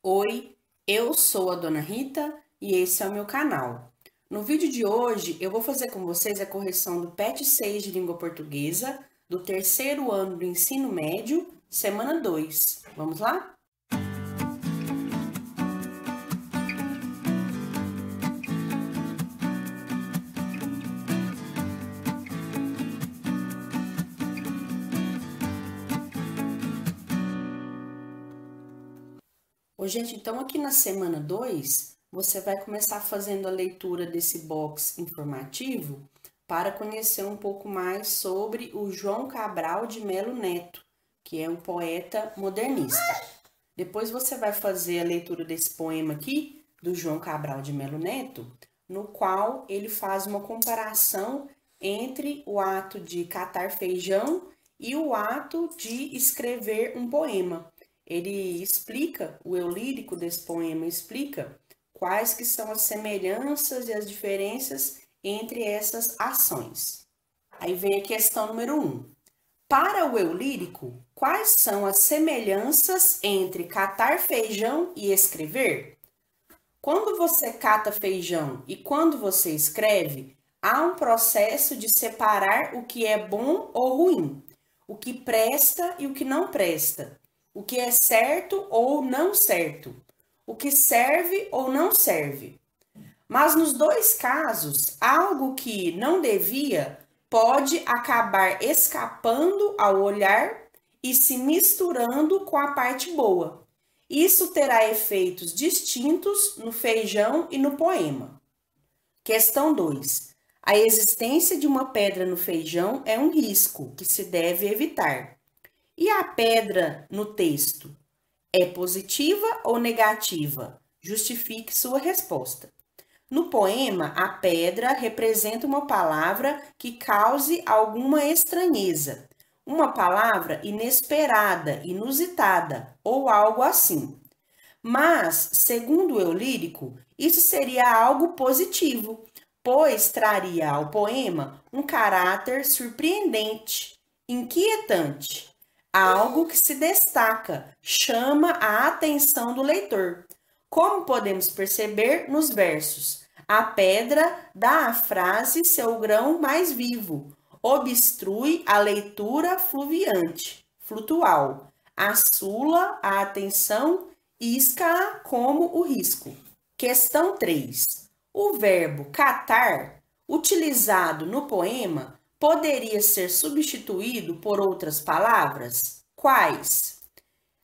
Oi, eu sou a Dona Rita e esse é o meu canal. No vídeo de hoje eu vou fazer com vocês a correção do PET 6 de língua portuguesa do terceiro ano do ensino médio, semana 2. Vamos lá? Ô, gente, então aqui na semana 2, você vai começar fazendo a leitura desse box informativo para conhecer um pouco mais sobre o João Cabral de Melo Neto, que é um poeta modernista. Depois você vai fazer a leitura desse poema aqui, do João Cabral de Melo Neto, no qual ele faz uma comparação entre o ato de catar feijão e o ato de escrever um poema. Ele explica, o eu lírico desse poema explica quais que são as semelhanças e as diferenças entre essas ações. Aí vem a questão número 1. Para o eu lírico, quais são as semelhanças entre catar feijão e escrever? Quando você cata feijão e quando você escreve, há um processo de separar o que é bom ou ruim, o que presta e o que não presta, o que é certo ou não certo, o que serve ou não serve. Mas nos dois casos, algo que não devia pode acabar escapando ao olhar e se misturando com a parte boa. Isso terá efeitos distintos no feijão e no poema. Questão 2. A existência de uma pedra no feijão é um risco que se deve evitar. E a pedra no texto é positiva ou negativa? Justifique sua resposta. No poema, a pedra representa uma palavra que cause alguma estranheza, uma palavra inesperada, inusitada ou algo assim. Mas, segundo o eu lírico, isso seria algo positivo, pois traria ao poema um caráter surpreendente, inquietante, algo que se destaca, chama a atenção do leitor. Como podemos perceber nos versos, a pedra dá à frase seu grão mais vivo, obstrui a leitura fluviante, flutual, assula a atenção, isca como o risco. Questão 3. O verbo catar, utilizado no poema, poderia ser substituído por outras palavras? Quais?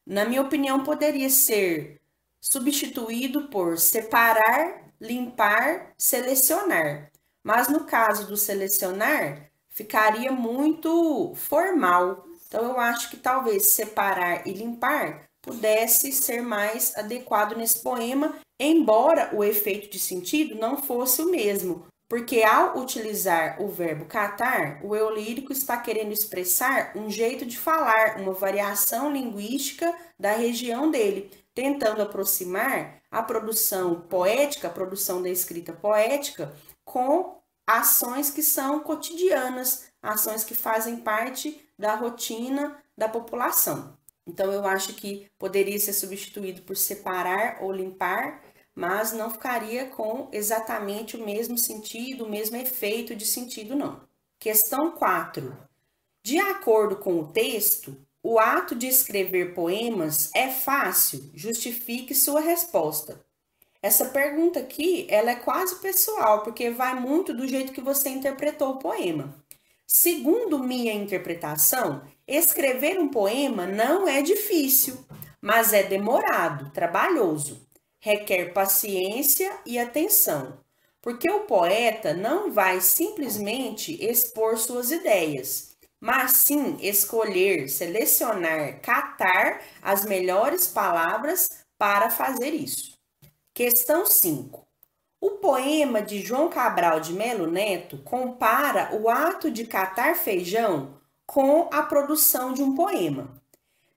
Na minha opinião, poderia ser substituído por separar, limpar, selecionar. Mas no caso do selecionar, ficaria muito formal. Então, eu acho que talvez separar e limpar pudesse ser mais adequado nesse poema, embora o efeito de sentido não fosse o mesmo. Porque ao utilizar o verbo catar, o eu lírico está querendo expressar um jeito de falar, uma variação linguística da região dele, tentando aproximar a produção poética, a produção da escrita poética, com ações que são cotidianas, ações que fazem parte da rotina da população. Então, eu acho que poderia ser substituído por separar ou limpar, mas não ficaria com exatamente o mesmo sentido, o mesmo efeito de sentido, não. Questão 4. De acordo com o texto, o ato de escrever poemas é fácil? Justifique sua resposta. Essa pergunta aqui, ela é quase pessoal, porque vai muito do jeito que você interpretou o poema. Segundo minha interpretação, escrever um poema não é difícil, mas é demorado, trabalhoso. Requer paciência e atenção, porque o poeta não vai simplesmente expor suas ideias, mas sim escolher, selecionar, catar as melhores palavras para fazer isso. Questão 5. O poema de João Cabral de Melo Neto compara o ato de catar feijão com a produção de um poema.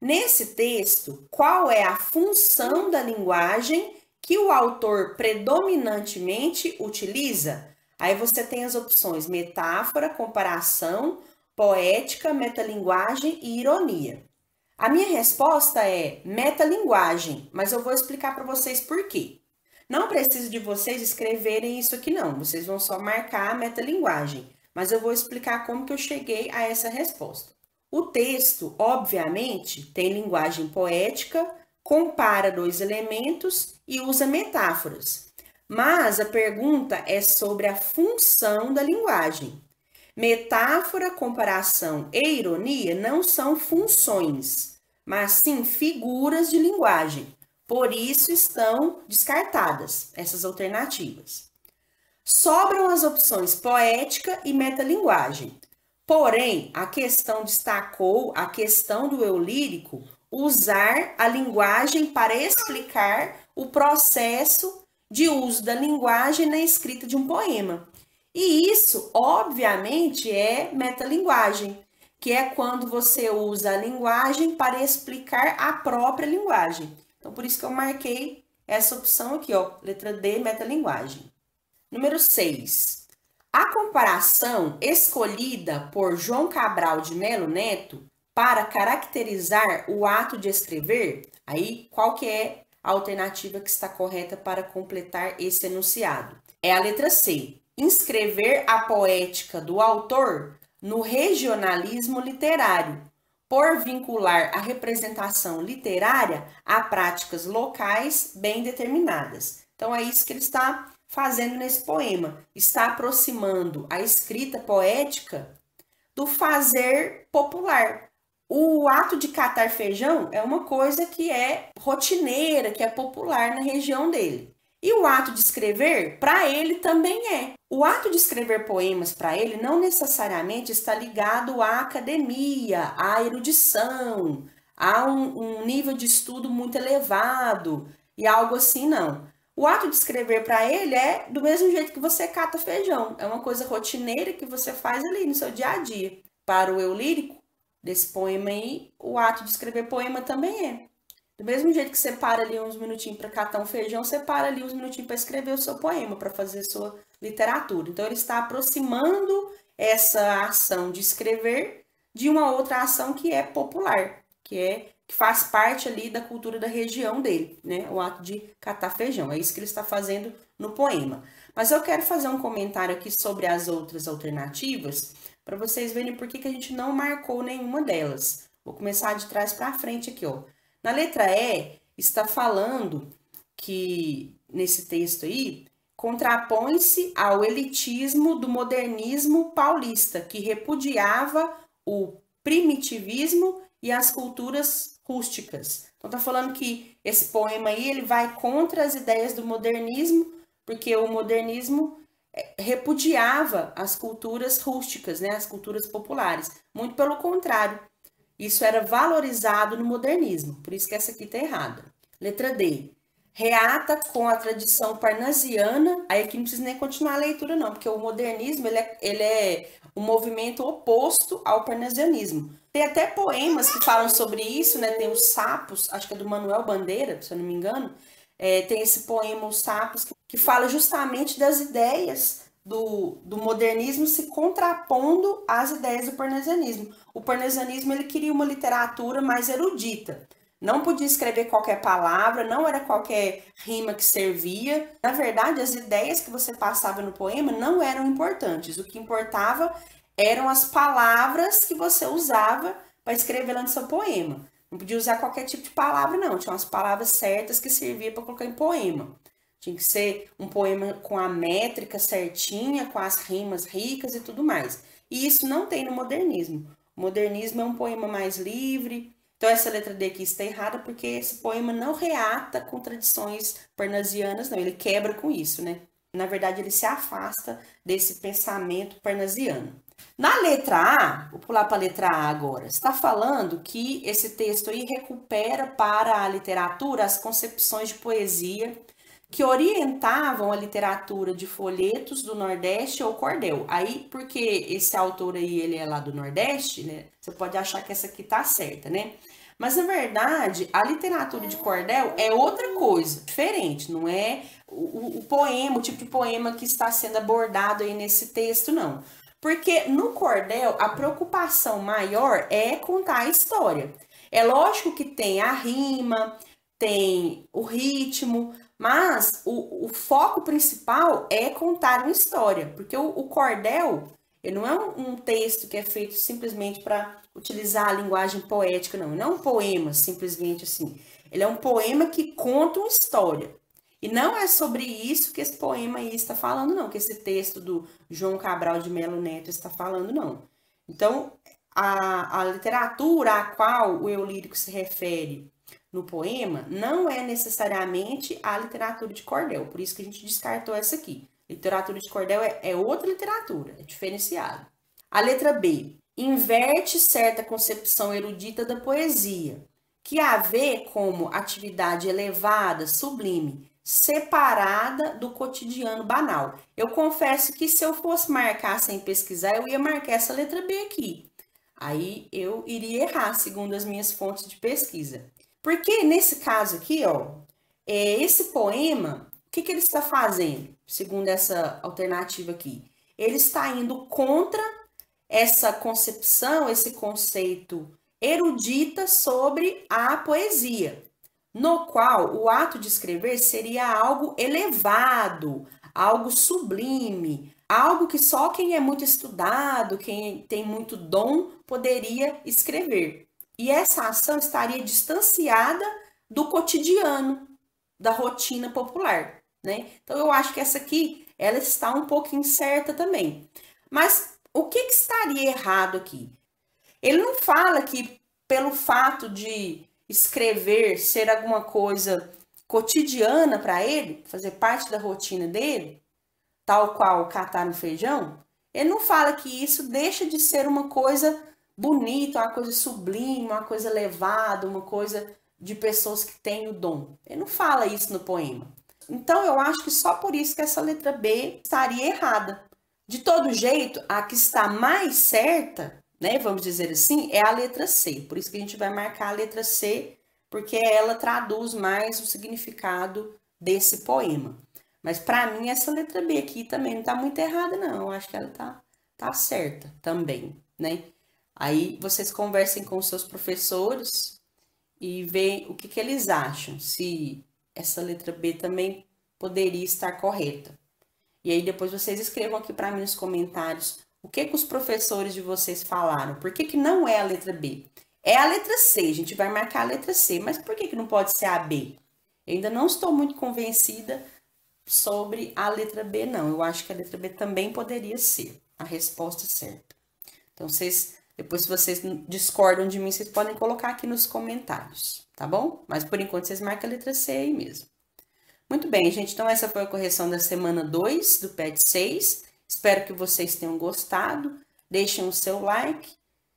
Nesse texto, qual é a função da linguagem que o autor predominantemente utiliza? Aí você tem as opções metáfora, comparação, poética, metalinguagem e ironia. A minha resposta é metalinguagem, mas eu vou explicar para vocês por quê. Não preciso de vocês escreverem isso aqui não, vocês vão só marcar a metalinguagem, mas eu vou explicar como que eu cheguei a essa resposta. O texto, obviamente, tem linguagem poética, compara dois elementos e usa metáforas. Mas a pergunta é sobre a função da linguagem. Metáfora, comparação e ironia não são funções, mas sim figuras de linguagem. Por isso estão descartadas essas alternativas. Sobram as opções poética e metalinguagem. Porém, a questão destacou a questão do eu lírico usar a linguagem para explicar o processo de uso da linguagem na escrita de um poema. E isso, obviamente, é metalinguagem, que é quando você usa a linguagem para explicar a própria linguagem. Então, por isso que eu marquei essa opção aqui, ó, letra D, metalinguagem. Número 6. A comparação escolhida por João Cabral de Melo Neto para caracterizar o ato de escrever, aí qual que é a alternativa que está correta para completar esse enunciado? É a letra C. Inscrever a poética do autor no regionalismo literário, por vincular a representação literária a práticas locais bem determinadas. Então, é isso que ele está fazendo nesse poema. Está aproximando a escrita poética do fazer popular. O ato de catar feijão é uma coisa que é rotineira, que é popular na região dele. E o ato de escrever, para ele, também é. O ato de escrever poemas, para ele, não necessariamente está ligado à academia, à erudição, a um nível de estudo muito elevado e algo assim, não. O ato de escrever para ele é do mesmo jeito que você cata feijão. É uma coisa rotineira que você faz ali no seu dia a dia. Para o eu lírico desse poema aí, o ato de escrever poema também é. Do mesmo jeito que você para ali uns minutinhos para catar um feijão, você para ali uns minutinhos para escrever o seu poema, para fazer sua literatura. Então, ele está aproximando essa ação de escrever de uma outra ação que é popular, que faz parte ali da cultura da região dele, né? O ato de catar feijão. É isso que ele está fazendo no poema. Mas eu quero fazer um comentário aqui sobre as outras alternativas, para vocês verem por que a gente não marcou nenhuma delas. Vou começar de trás para frente aqui, ó. Na letra E, está falando que, nesse texto aí, contrapõe-se ao elitismo do modernismo paulista, que repudiava o primitivismo e as culturas rústicas. Então, está falando que esse poema aí, ele vai contra as ideias do modernismo, porque o modernismo repudiava as culturas rústicas, né, as culturas populares. Muito pelo contrário. Isso era valorizado no modernismo, por isso que essa aqui está errada. Letra D. Reata com a tradição parnasiana, aí aqui não precisa nem continuar a leitura não, porque o modernismo ele é um movimento oposto ao parnasianismo. Tem até poemas que falam sobre isso, né? Tem os Sapos, acho que é do Manuel Bandeira, se eu não me engano. Tem esse poema, Os Sapos, que fala justamente das ideias do modernismo se contrapondo às ideias do parnasianismo. O parnasianismo ele queria uma literatura mais erudita. Não podia escrever qualquer palavra, não era qualquer rima que servia. Na verdade, as ideias que você passava no poema não eram importantes. O que importava eram as palavras que você usava para escrever lá no seu poema. Não podia usar qualquer tipo de palavra, não. Tinha umas palavras certas que serviam para colocar em poema. Tinha que ser um poema com a métrica certinha, com as rimas ricas e tudo mais. E isso não tem no modernismo. O modernismo é um poema mais livre. Então, essa letra D aqui está errada porque esse poema não reata com tradições parnasianas, não. Ele quebra com isso, né? Na verdade, ele se afasta desse pensamento parnasiano. Na letra A, vou pular para a letra A agora, está falando que esse texto aí recupera para a literatura as concepções de poesia que orientavam a literatura de folhetos do Nordeste ou cordel. Aí, porque esse autor aí, ele é lá do Nordeste, né? Você pode achar que essa aqui tá certa, né? Mas, na verdade, a literatura de cordel é outra coisa, diferente. Não é o poema, o tipo de poema que está sendo abordado aí nesse texto, não. Porque no cordel, a preocupação maior é contar a história. É lógico que tem a rima, tem o ritmo, mas o foco principal é contar uma história, porque o cordel, ele não é um texto que é feito simplesmente para utilizar a linguagem poética, não. Não é um poema, simplesmente assim. Ele é um poema que conta uma história. E não é sobre isso que esse poema aí está falando, não. Que esse texto do João Cabral de Melo Neto está falando, não. Então, a literatura a qual o eu lírico se refere no poema não é necessariamente a literatura de cordel. Por isso que a gente descartou essa aqui. Literatura de cordel é outra literatura, é diferenciada. A letra B. Inverte certa concepção erudita da poesia, que a vê como atividade elevada, sublime, separada do cotidiano banal. Eu confesso que se eu fosse marcar sem pesquisar, eu ia marcar essa letra B aqui. Aí eu iria errar, segundo as minhas fontes de pesquisa. Porque nesse caso aqui, ó, esse poema, o que ele está fazendo, segundo essa alternativa aqui? Ele está indo contra essa concepção, esse conceito erudita sobre a poesia, no qual o ato de escrever seria algo elevado, algo sublime, algo que só quem é muito estudado, quem tem muito dom, poderia escrever. E essa ação estaria distanciada do cotidiano, da rotina popular, né? Então, eu acho que essa aqui, ela está um pouco incerta também. Mas o que estaria errado aqui? Ele não fala que pelo fato de escrever ser alguma coisa cotidiana para ele, fazer parte da rotina dele, tal qual catar no feijão, ele não fala que isso deixa de ser uma coisa bonita, uma coisa sublime, uma coisa elevada, uma coisa de pessoas que têm o dom. Ele não fala isso no poema. Então, eu acho que só por isso que essa letra B estaria errada. De todo jeito, a que está mais certa, né, vamos dizer assim, é a letra C. Por isso que a gente vai marcar a letra C, porque ela traduz mais o significado desse poema. Mas para mim essa letra B aqui também não está muito errada, não. Eu acho que ela tá certa também, né? Aí vocês conversem com os seus professores e veem o que eles acham, se essa letra B também poderia estar correta. E aí depois vocês escrevam aqui para mim nos comentários o que os professores de vocês falaram. Por que não é a letra B? É a letra C, a gente vai marcar a letra C, mas por que não pode ser a B? Eu ainda não estou muito convencida sobre a letra B, não. Eu acho que a letra B também poderia ser a resposta certa. Então, depois se vocês discordam de mim, vocês podem colocar aqui nos comentários, tá bom? Mas por enquanto vocês marcam a letra C aí mesmo. Muito bem, gente. Então, essa foi a correção da semana 2 do PET 6. Espero que vocês tenham gostado. Deixem o seu like,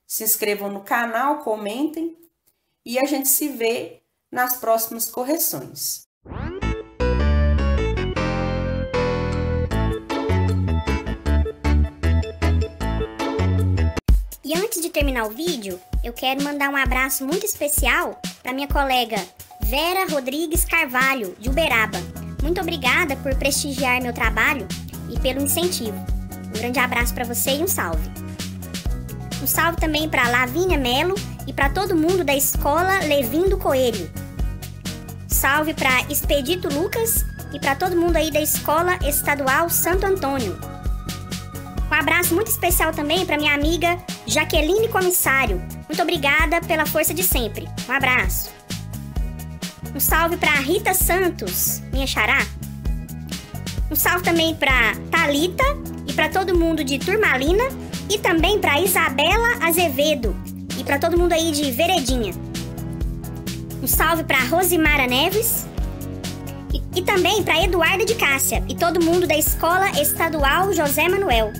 se inscrevam no canal, comentem e a gente se vê nas próximas correções. E antes de terminar o vídeo, eu quero mandar um abraço muito especial para minha colega Vera Rodrigues Carvalho, de Uberaba. Muito obrigada por prestigiar meu trabalho e pelo incentivo. Um grande abraço para você e um salve. Um salve também para Lavínia Melo e para todo mundo da Escola Levindo Coelho. Salve para Expedito Lucas e para todo mundo aí da Escola Estadual Santo Antônio. Um abraço muito especial também para minha amiga Jaqueline Comissário. Muito obrigada pela força de sempre. Um abraço. Um salve para Rita Santos, minha xará. Um salve também para Thalita e para todo mundo de Turmalina e também para Isabela Azevedo e para todo mundo aí de Veredinha. Um salve para Rosimara Neves e também para Eduarda de Cássia e todo mundo da Escola Estadual José Manuel.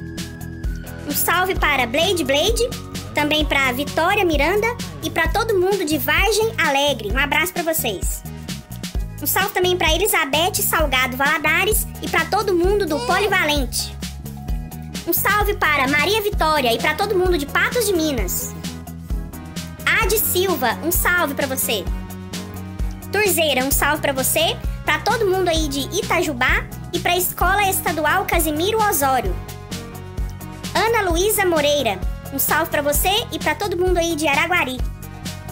Um salve para Blade, também para Vitória Miranda e para todo mundo de Vargem Alegre. Um abraço para vocês. Um salve também para Elizabeth Salgado Valadares e para todo mundo do Polivalente. Um salve para Maria Vitória e para todo mundo de Patos de Minas. Ade Silva, um salve para você. Turzeira, um salve para você, para todo mundo aí de Itajubá e para a Escola Estadual Casimiro Osório. Ana Luísa Moreira, um salve para você e para todo mundo aí de Araguari.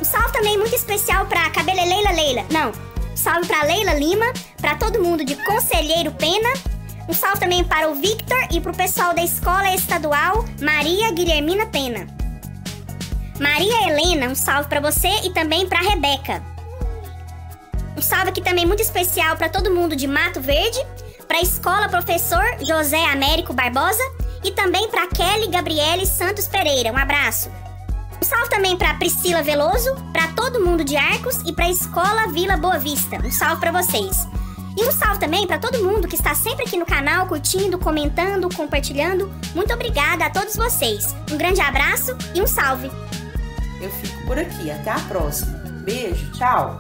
Um salve também muito especial pra Cabeleleila Leila. Não, um salve pra Leila Lima, pra todo mundo de Conselheiro Pena. Um salve também para o Victor e pro pessoal da Escola Estadual Maria Guilhermina Pena. Maria Helena, um salve pra você e também pra Rebeca. Um salve aqui também muito especial pra todo mundo de Mato Verde, pra Escola Professor José Américo Barbosa e também pra Kelly Gabriele Santos Pereira. Um abraço. Um salve também pra Priscila Veloso, pra todo mundo de Arcos e pra Escola Vila Boa Vista. Um salve pra vocês. E um salve também para todo mundo que está sempre aqui no canal, curtindo, comentando, compartilhando. Muito obrigada a todos vocês. Um grande abraço e um salve. Eu fico por aqui. Até a próxima. Beijo, tchau!